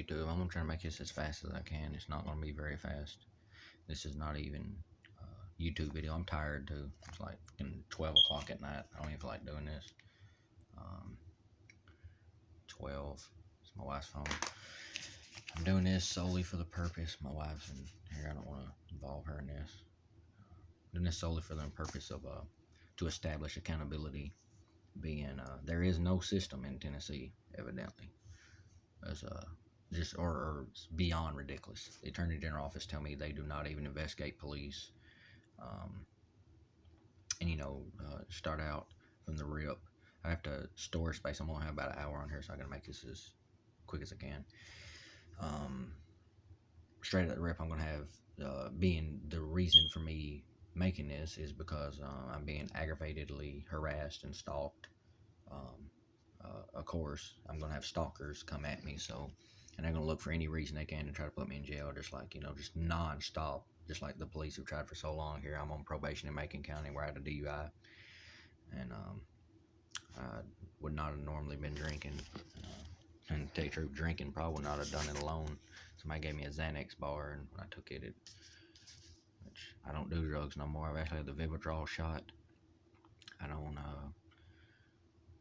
YouTube. I'm gonna try to make this as fast as I can. It's not gonna be very fast. This is not even a YouTube video. I'm tired too. It's like 12 o'clock at night. I don't even feel like doing this. 12. It's my wife's phone. I'm doing this solely for the purpose. My wife's in here. I don't want to involve her in this. Doing this solely for the purpose of to establish accountability. Being there is no system in Tennessee, evidently. As just or beyond ridiculous. The Attorney General office tell me they do not even investigate police. Um, and start out from the rip. I have to store space. I'm gonna have about an hour on here, so I'm gonna make this as quick as I can. Straight at the rip, I'm gonna have being the reason for me making this is because I'm being aggravatedly harassed and stalked. Of course, I'm gonna have stalkers come at me, and they're gonna look for any reason they can to try to put me in jail, just like just non-stop, just like the police who tried for so long here. I'm on probation in Macon County where I had a DUI, and I would not have normally been drinking. And to tell you the truth, drinking probably would not have done it alone. Somebody gave me a Xanax bar, and when I took it, which I don't do drugs no more. I've actually had the Vivitrol shot. I don't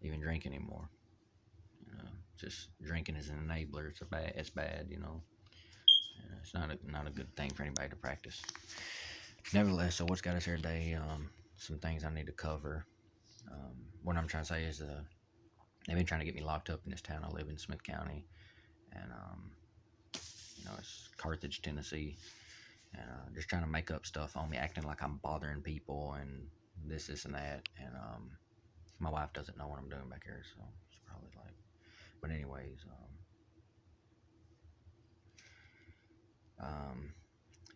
even drink anymore. Just drinking is an enabler. It's bad. It's not a good thing for anybody to practice. Nevertheless, so what's got us here today? Some things I need to cover. What I'm trying to say is they've been trying to get me locked up in this town. I live in Smith County, and it's Carthage, Tennessee, and just trying to make up stuff on me, acting like I'm bothering people and this and that. And my wife doesn't know what I'm doing back here, so it's probably like. But anyways,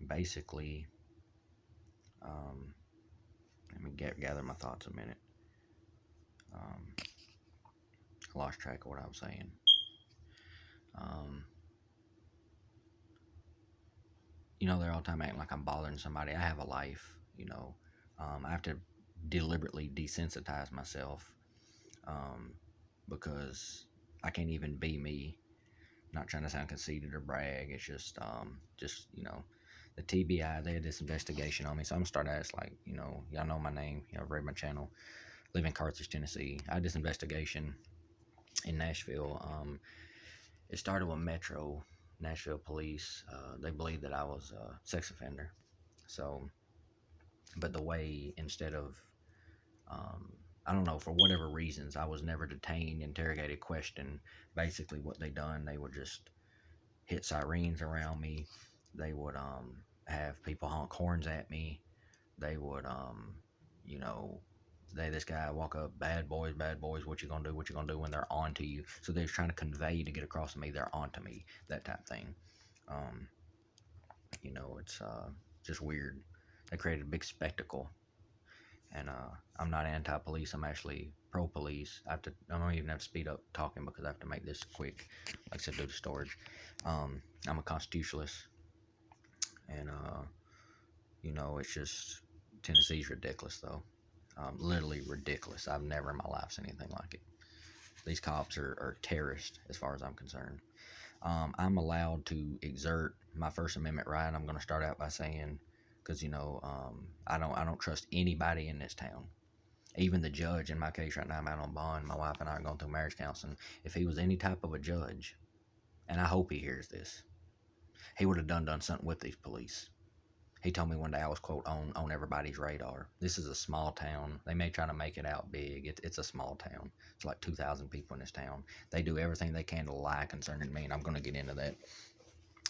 basically, let me gather my thoughts a minute. I lost track of what I was saying. They're all the time acting like I'm bothering somebody. I have a life. I have to deliberately desensitize myself because I can't even be me. Not trying to sound conceited or brag. It's just the T.B.I. They had this investigation on me, so I'm starting to ask, like, y'all know my name. I've read my channel. Live in Carthage, Tennessee. I had this investigation in Nashville. It started with Nashville police. They believed that I was a sex offender. So, but the way, instead of, I don't know, for whatever reasons, I was never detained, interrogated, questioned. Basically, what they done, they would just hit sirens around me. They would have people honk horns at me. They would this guy walk up, bad boys, what you gonna do when they're on to you. So they're trying to convey to get across to me they're on to me, that type thing. It's just weird. They created a big spectacle. And I'm not anti-police. I'm actually pro-police. I don't even have to speed up talking because I have to make this quick. Like I said, due to storage. I'm a constitutionalist, and it's just Tennessee's ridiculous though. Literally ridiculous. I've never in my life seen anything like it. These cops are terrorists as far as I'm concerned. I'm allowed to exert my First Amendment right. I'm going to start out by saying, because I don't trust anybody in this town. Even the judge in my case right now, I'm out on bond. My wife and I are going through marriage counseling. If he was any type of a judge, and I hope he hears this, he would have done something with these police. He told me one day I was, quote, on everybody's radar. This is a small town. They may try to make it out big. It's a small town. It's like 2,000 people in this town. They do everything they can to lie concerning me, and I'm going to get into that.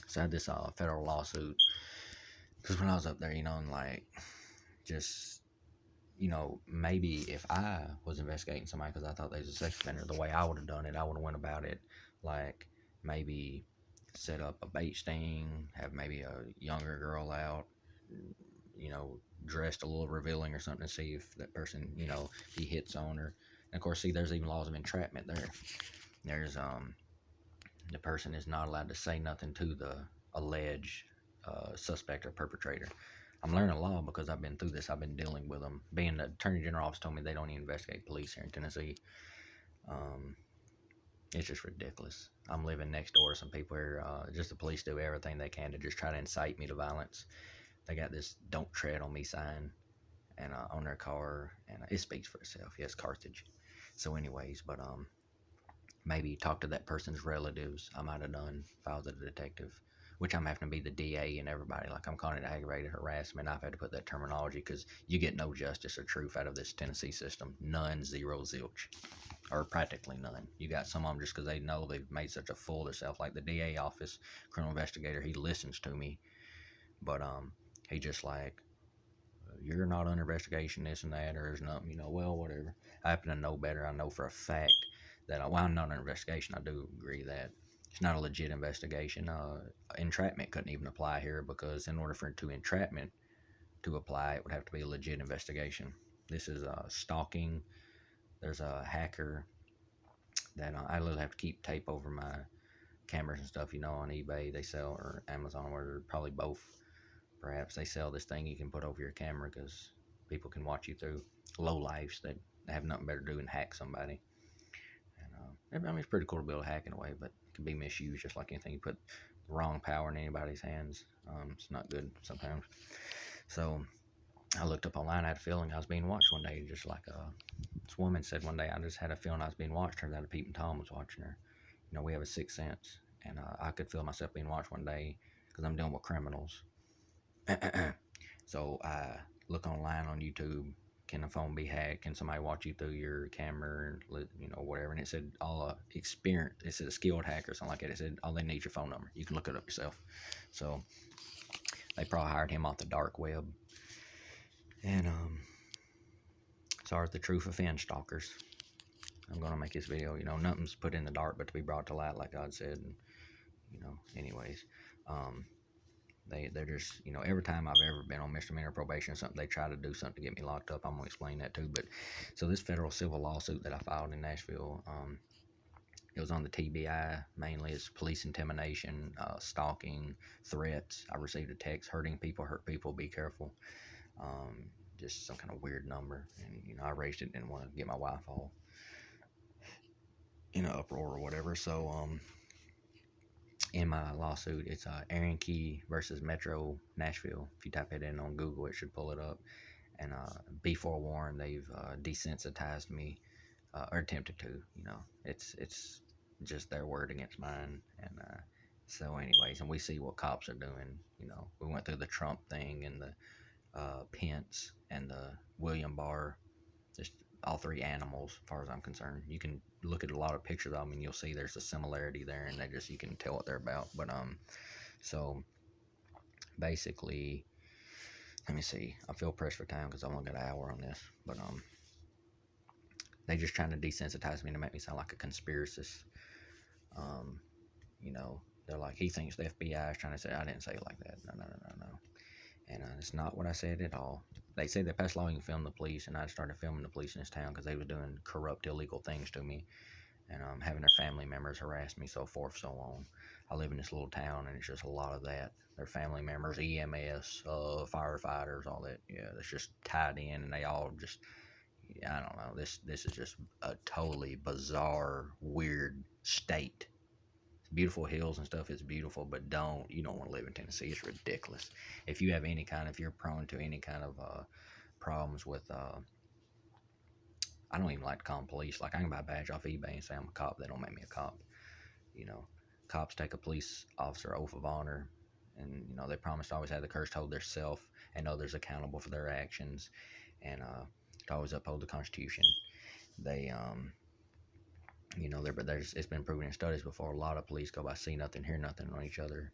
So I had this federal lawsuit. Because when I was up there, and like, just, maybe if I was investigating somebody because I thought they was a sex offender, the way I would have done it, I would have went about it like maybe set up a bait sting, have maybe a younger girl out, dressed a little revealing or something to see if that person, he hits on her. And of course, see, there's even laws of entrapment there. There's the person is not allowed to say nothing to the alleged suspect or perpetrator. I'm learning law because I've been through this. I've been dealing with them. Being the Attorney General office told me they don't even investigate police here in Tennessee. It's just ridiculous. I'm living next door to some people here. Just the police do everything they can to just try to incite me to violence. They got this "Don't tread on me" sign and on their car, and it speaks for itself. Yes, Carthage. So, anyways, but maybe talk to that person's relatives. I might have done if I was a detective, which I'm having to be the DA and everybody. Like, I'm calling it aggravated harassment. I've had to put that terminology because you get no justice or truth out of this Tennessee system. None, zero, zilch, or practically none. You got some of them just because they know they've made such a fool of themselves. Like the DA office, criminal investigator, he listens to me, but he just like, you're not under investigation, this and that, or there's nothing, well, whatever. I happen to know better. I know for a fact that, well, I'm not under investigation. I do agree that it's not a legit investigation. Entrapment couldn't even apply here because in order for it to entrapment to apply, it would have to be a legit investigation. This is stalking. There's a hacker that I literally have to keep tape over my cameras and stuff, on eBay they sell, or Amazon, or probably both. Perhaps they sell this thing you can put over your camera because people can watch you through low lives that have nothing better to do than hack somebody. And it's pretty cool to be able to hack in a way, but it can be misused just like anything. You put the wrong power in anybody's hands, it's not good sometimes. So I looked up online. I had a feeling I was being watched one day, just like this woman said one day. I just had a feeling I was being watched. Turned out a peeping Tom was watching her. We have a sixth sense, and I could feel myself being watched one day because I'm dealing with criminals. So I look online on YouTube. Can a phone be hacked? Can somebody watch you through your camera and whatever? And it said all experience. It said a skilled hacker or something like that. It said all they need is your phone number. You can look it up yourself. So they probably hired him off the dark web. And sorry if the truth offends stalkers. I'm gonna make this video. Nothing's put in the dark but to be brought to light, like God said. And anyways, they're just, every time I've ever been on misdemeanor probation or something, they try to do something to get me locked up. I'm gonna explain that too. But so this federal civil lawsuit that I filed in Nashville, it was on the T.B.I. mainly. It's police intimidation, stalking, threats. I received a text: hurting people, hurt people, be careful. Just some kind of weird number, and I raised it, didn't want to get my wife all in an uproar or whatever. So in my lawsuit, it's Aaron Key versus Metro Nashville. If you type it in on Google, it should pull it up. And be forewarned, they've desensitized me, or attempted to. It's just their word against mine. And so, anyways, and we see what cops are doing. We went through the Trump thing and the Pence and the William Barr. Just all three animals, as far as I'm concerned. You can look at a lot of pictures of them and you'll see there's a similarity there, and you can tell what they're about. But so basically, let me see. I feel pressed for time because I only got an hour on this. But they just trying to desensitize me to make me sound like a conspiracist. They're like, he thinks the F.B.I. is trying to say. I didn't say it like that. No. And it's not what I said at all. They say they passed law you can film the police, and I started filming the police in this town because they were doing corrupt, illegal things to me, and having their family members harass me, so forth, so on. I live in this little town, and it's just a lot of that. Their family members, EMS, firefighters, all that. Yeah, that's just tied in, and they all just, I don't know. This is just a totally bizarre, weird state. Beautiful hills and stuff is beautiful, but you don't want to live in Tennessee. It's ridiculous. If you have if you're prone to any kind of problems with I don't even like to call them police. Like, I can buy a badge off eBay and say I'm a cop. They don't make me a cop. Cops take a police officer oath of honor, and they promise to always have the courage to hold their self and others accountable for their actions, and to always uphold the Constitution. They it's been proven in studies before. A lot of police go by see nothing, hear nothing on each other,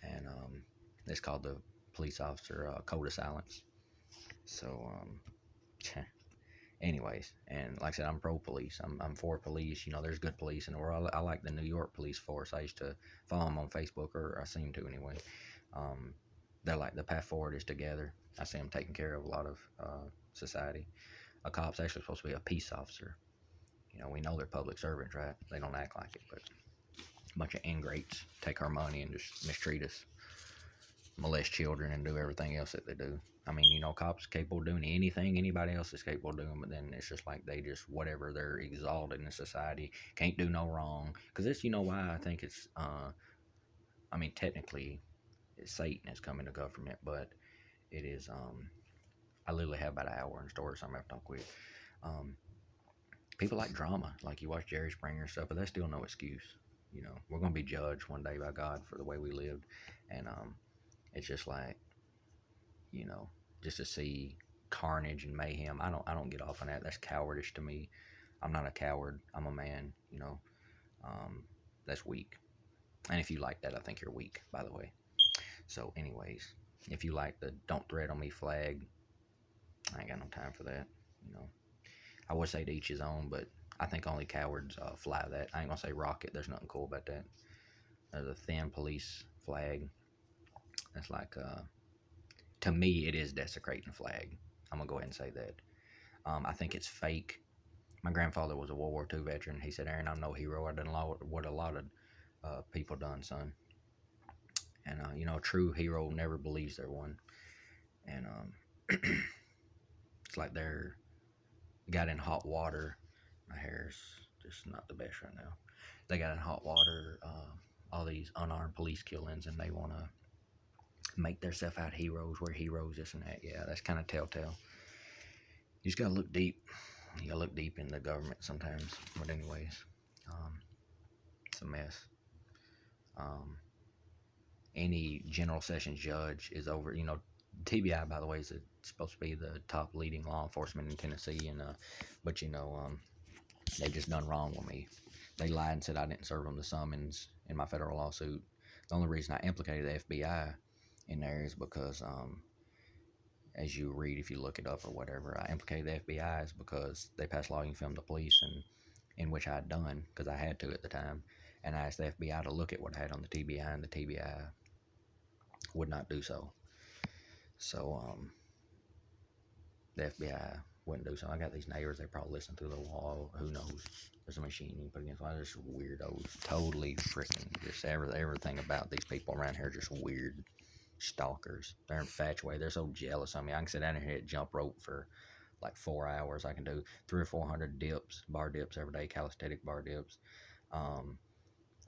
and it's called the police officer code of silence. So, anyways, and like I said, I'm pro police. I'm for police. There's good police in the world. I like the New York police force. I used to follow them on Facebook, or I seem to anyway. They're like, the path forward is together. I see them taking care of a lot of society. A cop's actually supposed to be a peace officer. We know they're public servants, right? They don't act like it, but a bunch of ingrates take our money and just mistreat us. molest children and do everything else that they do. I mean, cops capable of doing anything anybody else is capable of doing, but then it's just like they just whatever they're exalted in society, can't do no wrong. Because this, why I think it's, I mean, technically, Satan is coming to government, but it is, I literally have about an hour in story, so I'm gonna have to talk quick. Um, People like drama, like you watch Jerry Springer and stuff, but that's still no excuse. We're gonna be judged one day by God for the way we lived, and it's just like, you know, just to see carnage and mayhem. I don't get off on that. That's cowardice to me. I'm not a coward. I'm a man. Um, that's weak. And if you like that, I think you're weak. By the way. So, anyways, if you like the "Don't Thread on Me" flag, I ain't got no time for that. You know, I would say to each his own, but I think only cowards fly that. I ain't gonna say rocket. There's nothing cool about that. There's a thin police flag. That's like, to me, it is desecrating the flag. I'm gonna go ahead and say that. I think it's fake. My grandfather was a World War II veteran. He said, "Aaron, I'm no hero. I done what a lot of people done, son." And a true hero never believes they're one. And it's like they're got in hot water. My hair's just not the best right now. They got in hot water. All these unarmed police killings, and they want to make themselves out heroes. We're heroes, this and that. Yeah, that's kind of telltale. You just gotta look deep. You gotta look deep in the government sometimes. But anyways, it's a mess. Any general sessions judge is over. T.B.I, by the way, is supposed to be the top leading law enforcement in Tennessee, and but they just done wrong with me. They lied and said I didn't serve them the summons in my federal lawsuit. The only reason I implicated the F.B.I in there is because, as you read, if you look it up or whatever, I implicated the F.B.I is because they passed law you can film the police, and in which I had done because I had to at the time, and I asked the F.B.I to look at what I had on the T.B.I, and the T.B.I would not do so. So the F.B.I wouldn't do so. I got these neighbors, they probably listen through the wall. Who knows? There's a machine you can put against. They're just weirdos. Totally freaking just everything about these people around here just weird stalkers. They're infatuated. They're so jealous of me. I can sit down here and hit jump rope for like 4 hours. I can do 300 or 400 dips, bar dips every day, calisthenic bar dips.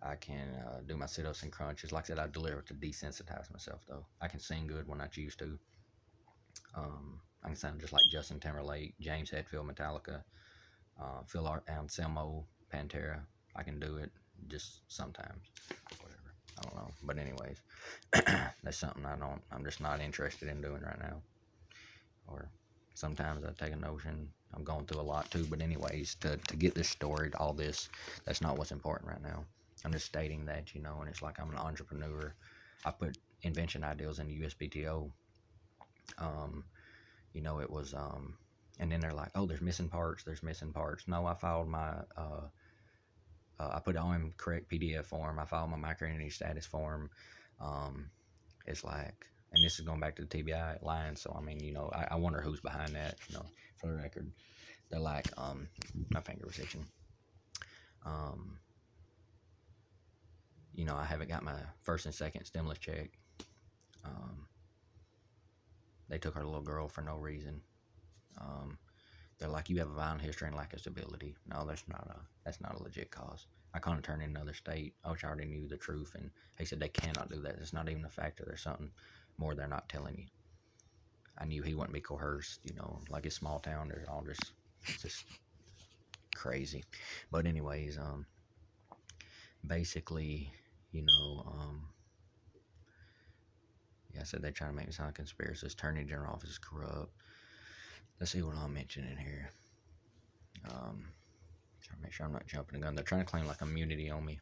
I can do my sit-ups and crunches. Like I said, I deliver to desensitize myself, though. I can sing good when I choose to. I can sound just like Justin Timberlake, James Hetfield, Metallica, Phil Anselmo, Pantera. I can do it just sometimes. Whatever. I don't know. But anyways, that's something I'm just not interested in doing right now. Or sometimes I take a notion. I'm going through a lot too. But anyways, to get this story, all this, that's not what's important right now. I'm just stating that, and it's like I'm an entrepreneur. I put invention ideals in the USPTO. It was, and then they're like, oh, there's missing parts. No, I filed my, I put it on correct PDF form. I filed my microentity status form. It's like, and this is going back to the T.B.I line. So, I mean, I wonder who's behind that, for the record. They're like, my finger was itching. I haven't got my first and second stimulus check. They took our little girl for no reason. They're like, you have a violent history and lack of stability. No, that's not a legit cause. I couldn't turn in another state, which I already knew the truth, and he said they cannot do that. It's not even a factor. There's something more they're not telling you. I knew he wouldn't be coerced, like a small town. They're all just crazy. But anyways, basically, yeah, I said they're trying to make me sound like a conspiracist. Attorney General office is corrupt. Let's see what I'll mention in here. Trying to make sure I'm not jumping the gun. They're trying to claim like immunity on me,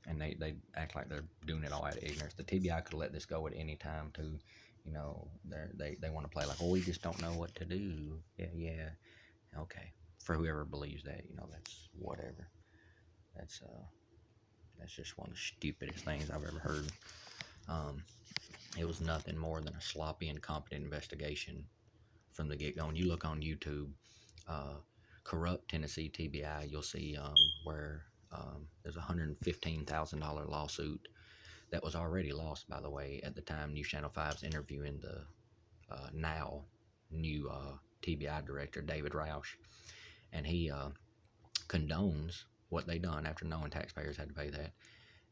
and they act like they're doing it all out of ignorance. The T.B.I could let this go at any time too. They want to play like, well, we just don't know what to do. Yeah, okay. For whoever believes that, that's whatever. That's just one of the stupidest things I've ever heard. It was nothing more than a sloppy, incompetent investigation from the get-go. When you look on YouTube, corrupt Tennessee T.B.I, you'll see where there's a $115,000 lawsuit that was already lost, by the way, at the time News Channel 5's interviewing the now new T.B.I. director, David Roush, and he condones what they done after knowing taxpayers had to pay that.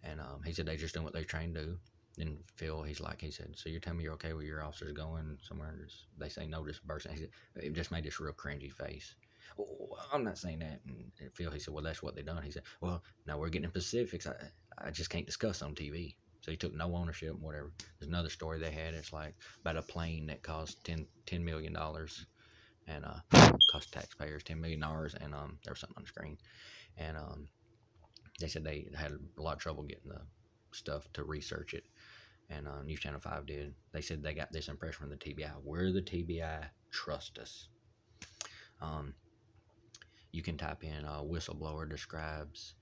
And he said they just doing what they trained to do. And Phil, he said, so you're telling me you're okay with your officers going somewhere? They say no disbursement. He said, it just made this real cringy face. Oh, I'm not saying that. And Phil, he said, well, that's what they done. He said, well, now we're getting in specifics. I just can't discuss on TV. So he took no ownership and whatever. There's another story they had. It's like about a plane that cost $10 million and cost taxpayers $10 million. And there was something on the screen. And they said they had a lot of trouble getting the stuff to research it. And News Channel 5 did. They said they got this impression from the T.B.I. We're the T.B.I. Trust us. You can type in whistleblower describes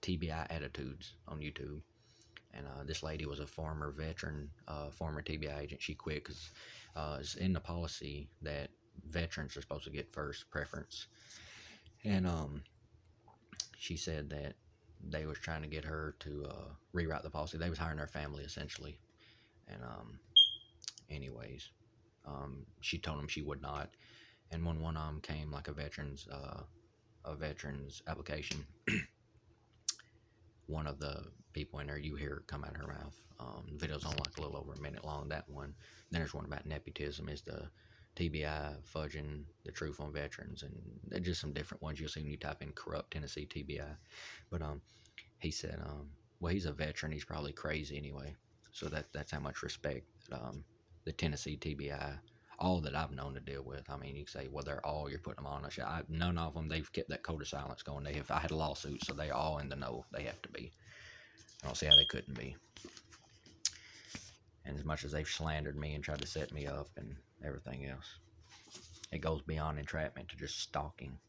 T.B.I. attitudes on YouTube. And this lady was a former veteran, former T.B.I. agent. She quit because it's in the policy that veterans are supposed to get first preference. And she said that they was trying to get her to rewrite the policy. They was hiring her family essentially. And anyways, she told them she would not. And when one of them came like a veteran's application, one of the people in there, you hear it come out of her mouth. The video's only like a little over a minute long, that one. Then there's one about nepotism, is the T.B.I. fudging the truth on veterans, and they're just some different ones you'll see when you type in corrupt Tennessee T.B.I. But he said, well, he's a veteran, he's probably crazy anyway. So that's how much respect the Tennessee T.B.I., all that I've known to deal with. I mean, you can say, well, they're all, you're putting them on. None of them, they've kept that code of silence going. I had a lawsuit, so they're all in the know. They have to be. I don't see how they couldn't be. And as much as they've slandered me and tried to set me up and everything else, it goes beyond entrapment to just stalking.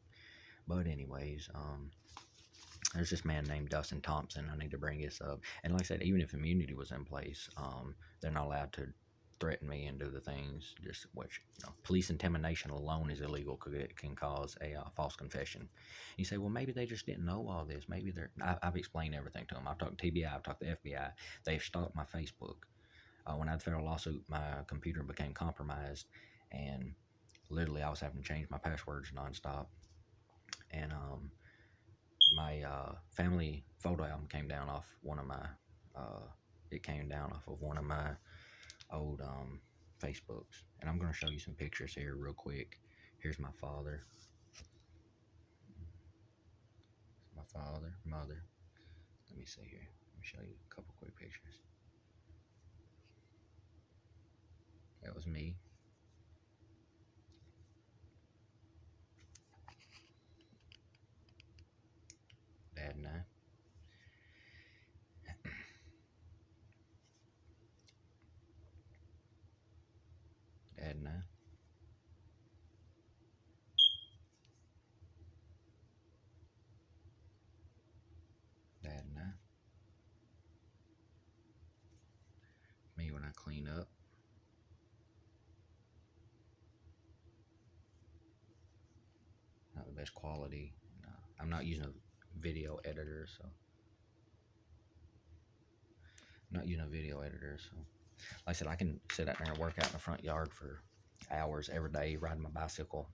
But anyways, there's this man named Dustin Thompson. I need to bring this up. And like I said, even if immunity was in place, they're not allowed to threaten me and do the things. Just which, police intimidation alone is illegal because it can cause a false confession. You say, well, maybe they just didn't know all this. Maybe I've explained everything to them. I've talked to T.B.I. I've talked to F.B.I. They've stalked my Facebook. When I had the federal lawsuit, my computer became compromised, and literally I was having to change my passwords nonstop. And my family photo album came down off one of my old Facebooks, and I'm going to show you some pictures here real quick. Here's my father, mother. Let me see here. Let me show you a couple quick pictures. That was me. Dad and I. Dad and I. Dad and I. Me when I clean up. Not the best quality. No, I'm not using a video editor, so. Like I said, I can sit out there and work out in the front yard for hours every day, riding my bicycle.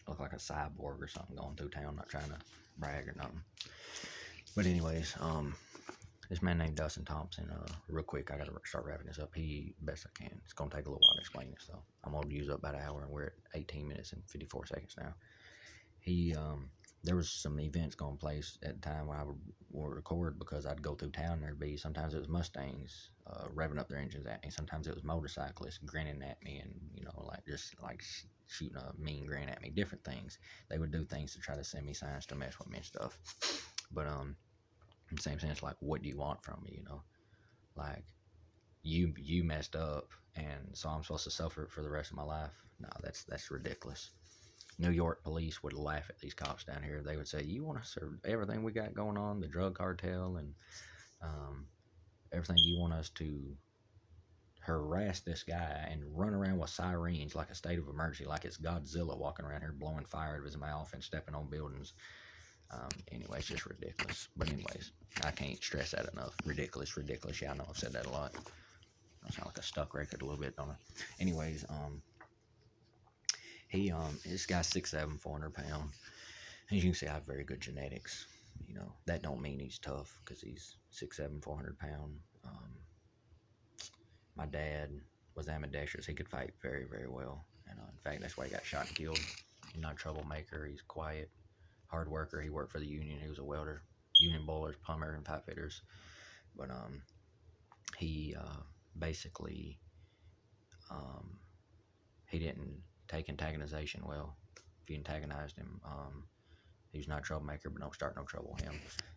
Look like a cyborg or something going through town, not trying to brag or nothing. But anyways, this man named Dustin Thompson, real quick, I gotta start wrapping this up. Best I can. It's gonna take a little while to explain this, so I'm gonna use up about an hour, and we're at 18 minutes and 54 seconds now. There was some events going place at the time when I would record, because I'd go through town and there'd be, sometimes it was Mustangs revving up their engines at me, sometimes it was motorcyclists grinning at me, and just shooting a mean grin at me, different things. They would do things to try to send me signs to mess with me and stuff. But in the same sense, like, what do you want from me? Like, you messed up, and so I'm supposed to suffer for the rest of my life? No, that's ridiculous. New York police would laugh at these cops down here. They would say, you want to serve everything we got going on, the drug cartel and everything, you want us to harass this guy and run around with sirens like a state of emergency, like it's Godzilla walking around here blowing fire out of his mouth and stepping on buildings. Anyway, it's just ridiculous. But anyways, I can't stress that enough. Ridiculous, ridiculous. Yeah, I know I've said that a lot. I sound like a stuck record a little bit, don't I? Anyways, this guy's 6'7", 400 pounds. As you can see, I have very good genetics. You know, that don't mean he's tough because he's 6'7", 400 pounds. My dad was ambidextrous. He could fight very, very well. And in fact, that's why he got shot and killed. He's not a troublemaker. He's quiet, hard worker. He worked for the union. He was a welder, union boilers, plumber, and pipe fitters. But he basically he didn't take antagonization well. If you antagonized him, he was not a troublemaker, but don't start no trouble him.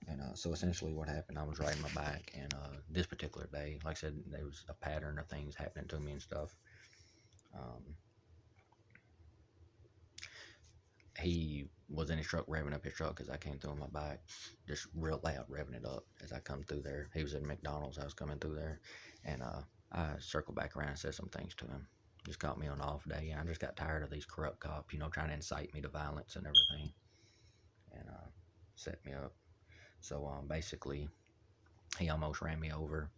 And so essentially what happened, I was riding my bike, and this particular day, like I said, there was a pattern of things happening to me and stuff. He was in his truck, revving up his truck as I came through on my bike, just real loud, revving it up as I come through there. He was at McDonald's. I was coming through there, and I circled back around and said some things to him. Just caught me on an off day, and I just got tired of these corrupt cops, you know, trying to incite me to violence and everything, and set me up. So basically, he almost ran me over.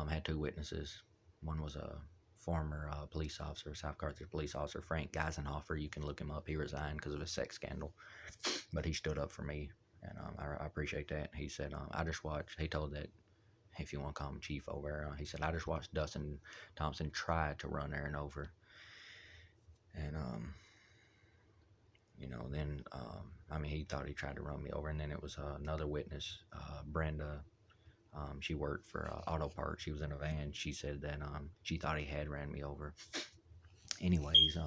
Had two witnesses. One was a former police officer, South Carthage police officer, Frank Geisenhofer. You can look him up. He resigned because of a sex scandal, but he stood up for me, and I appreciate that. He said, I just watched, he told that, if you want to call him Chief over, he said, I just watched Dustin Thompson try to run Aaron over. And, you know, then, I mean, he thought he tried to run me over, and then it was another witness, Brenda. She worked for auto parts. She was in a van. She said that she thought he had ran me over. Anyways,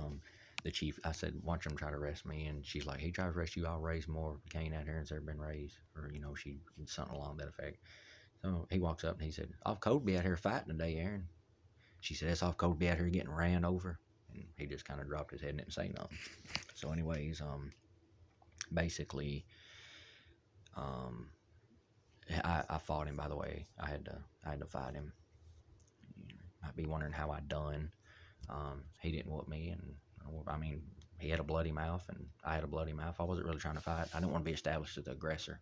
the chief, I said, watch him try to arrest me. And she's like, he tries to arrest you, I'll raise more cane out here than's ever been raised. Or, you know, she something along that effect. So he walks up and he said, off cold be out here fighting today, Aaron. She said, it's off cold be out here getting ran over. And he just kind of dropped his head and didn't say nothing. So anyways, basically, I fought him, by the way. I had to fight him. You might be wondering how I done. He didn't whoop me, and I mean, he had a bloody mouth, and I had a bloody mouth. I wasn't really trying to fight. I didn't want to be established as the aggressor.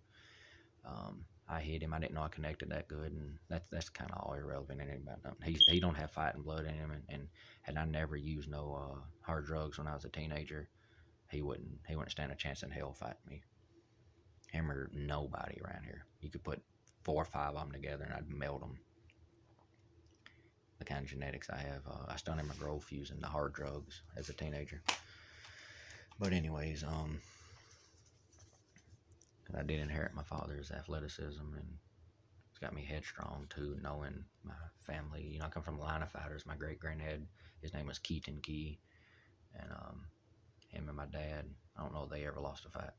I hit him. I didn't know I connected that good, and that's kind of all irrelevant in about nothing. He don't have fighting blood in him, and had I never used no hard drugs when I was a teenager, he wouldn't stand a chance in hell fighting me. Him or nobody around here. You could put 4 or 5 of them together, and I'd melt them. The kind of genetics I have. I stunted my growth using the hard drugs as a teenager. But anyways, I did inherit my father's athleticism, and it's got me headstrong too, knowing my family. You know, I come from a line of fighters. My great granddad, his name was Keaton Key, and him and my dad, I don't know if they ever lost a fight.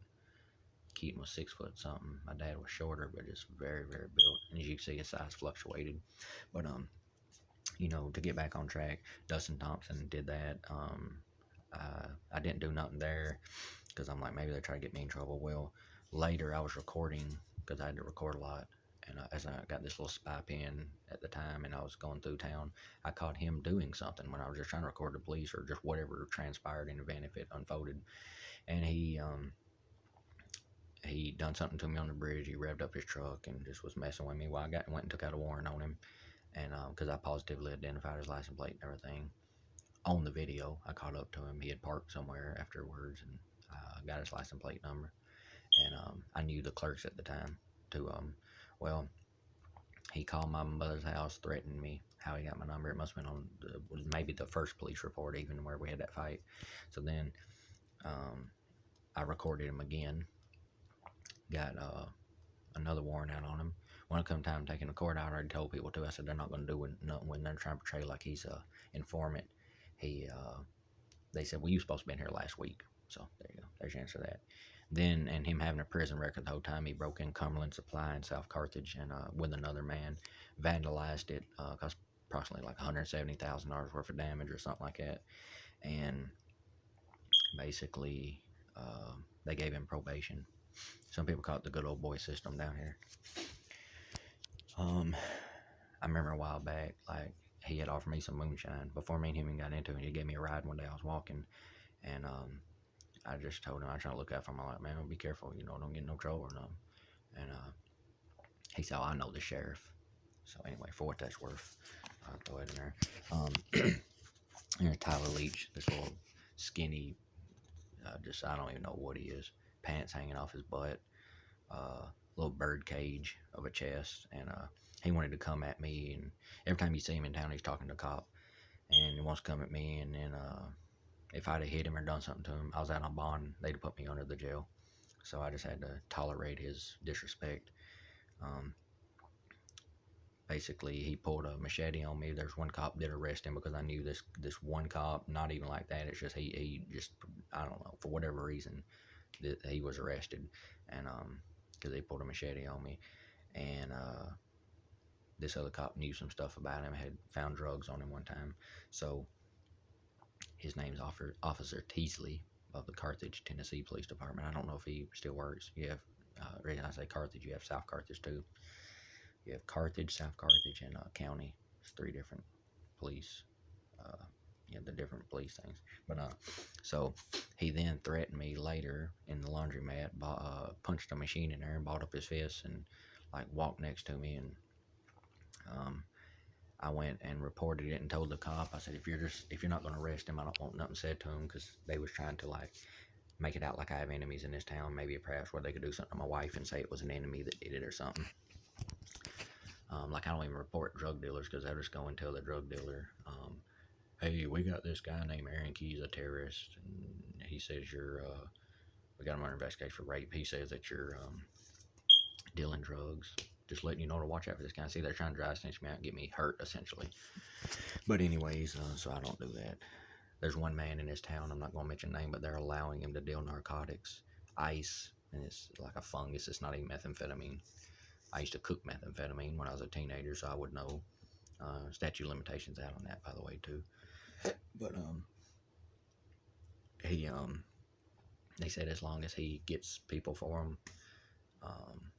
Keaton was 6 foot something. My dad was shorter, but just very, very built. And as you can see, his size fluctuated. But you know, to get back on track, Dustin Thompson did that. I didn't do nothing there because I'm like, maybe they try to get me in trouble. Well, later I was recording because I had to record a lot. And as I got this little spy pen at the time and I was going through town, I caught him doing something when I was just trying to record the police or just whatever transpired in the event if it unfolded. And he done something to me on the bridge. He revved up his truck and just was messing with me. Well, I went and took out a warrant on him. And because I positively identified his license plate and everything on the video, I caught up to him. He had parked somewhere afterwards, and got his license plate number. And I knew the clerks at the time to well, he called my mother's house, threatening me. How he got my number? It must have been on maybe the first police report, even where we had that fight. So then I recorded him again. Got another warrant out on him. When it come time taking the court, I already told people too. I said they're not going to do nothing when they're trying to portray like he's a informant. They said, well, you supposed to been here last week. So there you go. There's your answer to that. Then, and him having a prison record the whole time, he broke in Cumberland Supply in South Carthage and with another man, vandalized it, cost approximately like $170,000 worth of damage or something like that. And basically, they gave him probation. Some people call it the good old boy system down here. I remember a while back, like, he had offered me some moonshine before me and him got into it. He gave me a ride one day. I was walking, and I just told him, I try to look out for him. I'm like, man, be careful, you know, don't get in no trouble or nothing. And He said, "Oh, I know the sheriff." So anyway, for what that's worth, I'll throw it in there. Um, There's Tyler Leach, this little skinny, just I don't even know what he is. Pants hanging off his butt, little bird cage of a chest, and he wanted to come at me. And every time you see him in town, he's talking to a cop, and he wants to come at me. And then if I'd have hit him or done something to him, I was out on bond. They'd have put me under the jail. So I just had to tolerate his disrespect. Um, Basically, he pulled a machete on me. There's one cop did arrest him because I knew this one cop. Not even like that. It's just he just, I don't know, for whatever reason that he was arrested, and because they pulled a machete on me. And this other cop knew some stuff about him. Had found drugs on him one time. So his name's Officer Teasley of the Carthage, Tennessee Police Department. I don't know if he still works. You have, reason I say Carthage, you have South Carthage too. You have Carthage, South Carthage, and County. It's three different police. Uh, the different police things. But so he then threatened me later in the laundromat. Punched a machine in there and balled up his fist and like walked next to me. And um, I went and reported it and told the cop. I said, if you're not going to arrest him, I don't want nothing said to him, because they was trying to like make it out like I have enemies in this town. Maybe perhaps where they could do something to my wife and say it was an enemy that did it or something. Like I don't even report drug dealers, because they'll just go and tell the drug dealer, hey, we got this guy named Aaron Key's a terrorist, and he says we got him under investigation for rape. He says that you're dealing drugs. Just letting you know to watch out for this guy. See, they're trying to drive snitch me out and get me hurt, essentially. But anyways, so I don't do that. There's one man in this town, I'm not going to mention name, but they're allowing him to deal narcotics, ice, and it's like a fungus. It's not even methamphetamine. I used to cook methamphetamine when I was a teenager, so I would know. Statute of limitations out on that, by the way, too. But he they said as long as he gets people for him, um,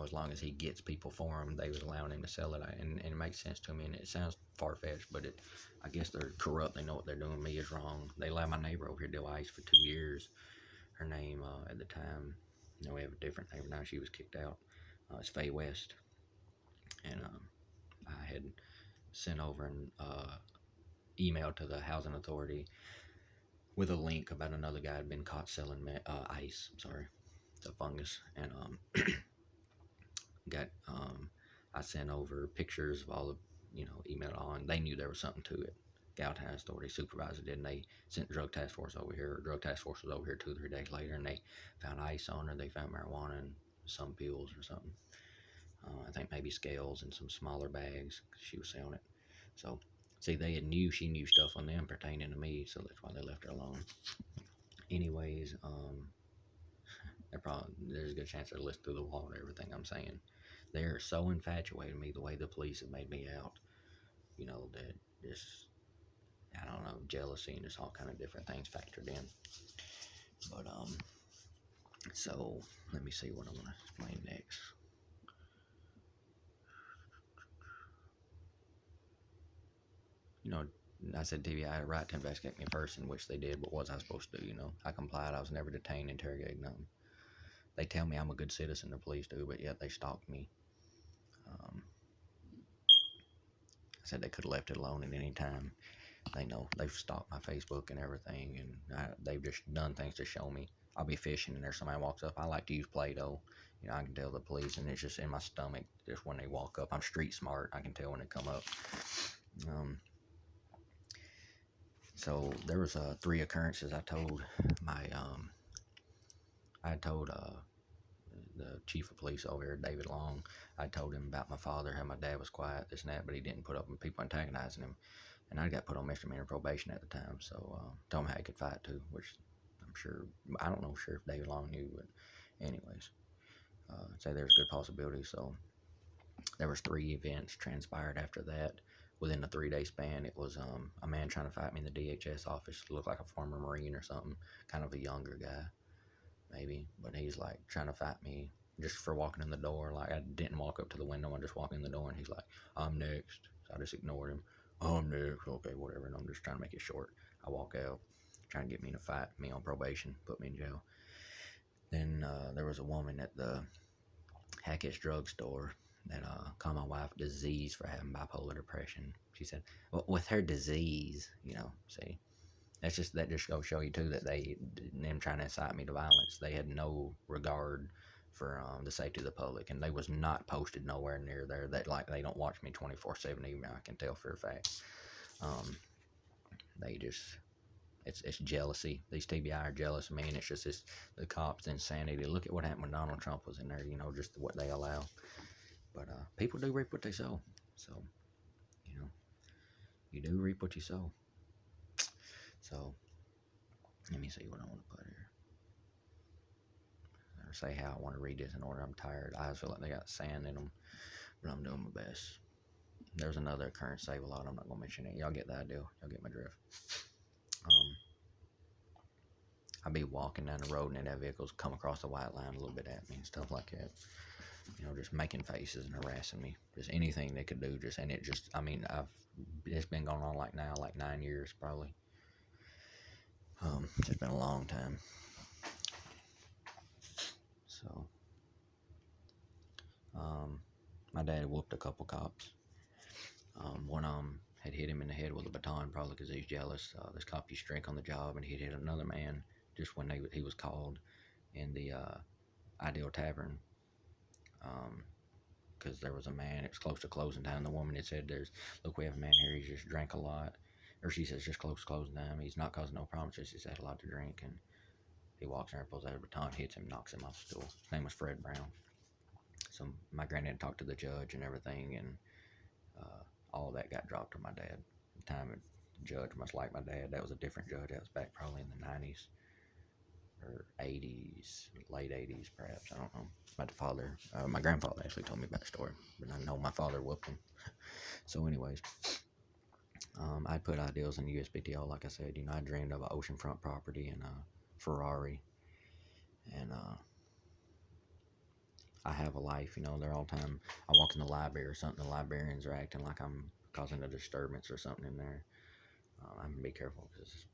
as long as he gets people for him, they was allowing him to sell it. And it makes sense to me, and it sounds far-fetched, but I guess they're corrupt. They know what they're doing. Me is wrong. They allowed my neighbor over here to do ice for 2 years. Her name at the time, we have a different neighbor now. She was kicked out. It's Faye West, and I had sent over an email to the housing authority with a link about another guy had been caught selling ice. I'm sorry, the fungus, and got I sent over pictures of all the email on. They knew there was something to it. Gallatin Authority supervisor did, and they sent drug task force over here. Drug task force was over here 2 or 3 days later, and they found ice on her. They found marijuana and some pills or something. I think maybe scales and some smaller bags, 'cause she was selling it. So, see, she knew stuff on them pertaining to me, so that's why they left her alone. Anyways, there's a good chance they're listening through the wall to everything I'm saying. They're so infatuated with me the way the police have made me out, that just, I don't know, jealousy and just all kind of different things factored in. But so let me see what I'm gonna explain next. I said T.B.I. had a right to investigate me first, in which they did, but what was I supposed to do? I complied. I was never detained, interrogated, nothing. They tell me I'm a good citizen, the police do, but yet they stalked me. I said they could have left it alone at any time. They know. They've stalked my Facebook and everything, and they've just done things to show me. I'll be fishing, and there's somebody walks up. I like to use Play-Doh. I can tell the police, and it's just in my stomach just when they walk up. I'm street smart. I can tell when they come up. So there was 3 occurrences. I told the chief of police over here, David Long. I told him about my father, how my dad was quiet, this and that, but he didn't put up with people antagonizing him. And I got put on misdemeanor probation at the time, so told him how he could fight too, which I don't know sure if David Long knew, but anyways, I'd say there's a good possibility. So there was 3 events transpired after that. Within a 3-day span, it was a man trying to fight me in the DHS office. Looked like a former Marine or something, kind of a younger guy, maybe, but he's like trying to fight me just for walking in the door. Like, I didn't walk up to the window, I just walked in the door, and he's like, I'm next. So I just ignored him. I'm next. Okay, whatever. And I'm just trying to make it short. I walk out, trying to get me in a fight, me on probation, put me in jail. Then there was a woman at the Hackett's drugstore that called my wife disease for having bipolar depression. She said, well, with her disease, see, that just goes show you too that them trying to incite me to violence, they had no regard for the safety of the public, and they was not posted nowhere near there. That like they don't watch me 24/7. Even I can tell for a fact. They just it's jealousy. These T.B.I. are jealous of me, and it's just the cops' insanity. Look at what happened when Donald Trump was in there. Just what they allow. But people do reap what they sow. So you know, you do reap what you sow. So let me see what I want to put here. Or say how I want to read this in order. I'm tired. I feel like they got sand in them, but I'm doing my best. There's another current save a lot. I'm not gonna mention it. Y'all get the idea. Y'all get my drift. I'd be walking down the road and then that vehicles come across the white line a little bit at me and stuff like that. Just making faces and harassing me. Just anything they could do. It's been going on like 9 years probably. It's been a long time. So, my dad whooped a couple cops. One of them had hit him in the head with a baton, probably because he was jealous. This cop used to drink on the job, and he'd hit another man just when he was called in the Ideal Tavern. Because there was a man, it was close to closing time. The woman had said, look, we have a man here, he just drank a lot. Or she says, just close to closing time. He's not causing no problems, just he's had a lot to drink. And he walks in there, pulls out a baton, hits him, knocks him off the stool. His name was Fred Brown. So my granddad talked to the judge and everything, and all of that got dropped to my dad. The time the judge, much like my dad, that was a different judge. That was back probably in the 90s or 80s, late 80s perhaps. I don't know. My grandfather actually told me about the story, but I know my father whooped him. So, anyways, I put ideals in the USPTO. Like I said, I dreamed of an oceanfront property and a Ferrari, and I have a life. They're all the time. I walk in the library or something. The librarians are acting like I'm causing a disturbance or something in there. I'm gonna be careful because